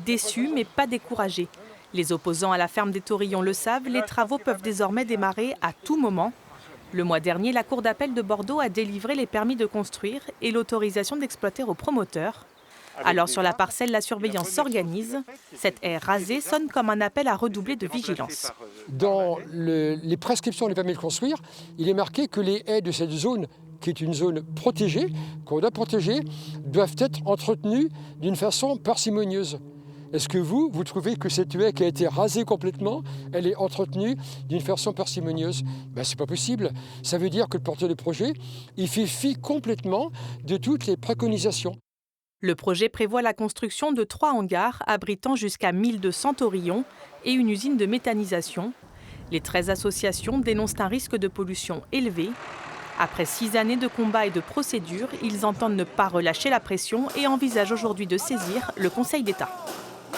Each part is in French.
déçus mais pas découragés. Les opposants à la ferme des Taurillons le savent, les travaux peuvent désormais démarrer à tout moment. Le mois dernier, la Cour d'appel de Bordeaux a délivré les permis de construire et l'autorisation d'exploiter aux promoteurs. Alors sur la parcelle, la surveillance s'organise. Cette haie rasée sonne comme un appel à redoubler de vigilance. Dans les prescriptions des permis de construire, il est marqué que les haies de cette zone, qui est une zone protégée, qu'on doit protéger, doivent être entretenues d'une façon parcimonieuse. Est-ce que vous trouvez que cette haie qui a été rasée complètement, elle est entretenue d'une façon parcimonieuse? C'est pas possible. Ça veut dire que le porteur de projet, il fait fi complètement de toutes les préconisations. Le projet prévoit la construction de 3 hangars abritant jusqu'à 1200 taurillons et une usine de méthanisation. Les 13 associations dénoncent un risque de pollution élevé. Après 6 années de combats et de procédures, ils entendent ne pas relâcher la pression et envisagent aujourd'hui de saisir le Conseil d'État.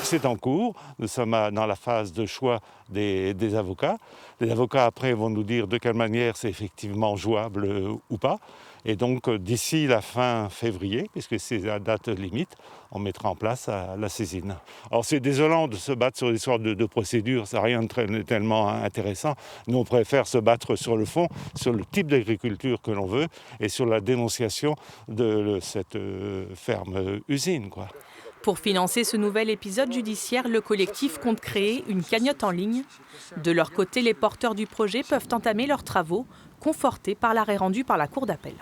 C'est en cours, nous sommes dans la phase de choix des avocats. Les avocats après vont nous dire de quelle manière c'est effectivement jouable ou pas. Et donc d'ici la fin février, puisque c'est la date limite, on mettra en place la saisine. Alors c'est désolant de se battre sur des sortes de procédures, ça n'a rien de tellement intéressant. Nous on préfère se battre sur le fond, sur le type d'agriculture que l'on veut et sur la dénonciation de cette ferme-usine, quoi. Pour financer ce nouvel épisode judiciaire, le collectif compte créer une cagnotte en ligne. De leur côté, les porteurs du projet peuvent entamer leurs travaux, confortés par l'arrêt rendu par la Cour d'appel.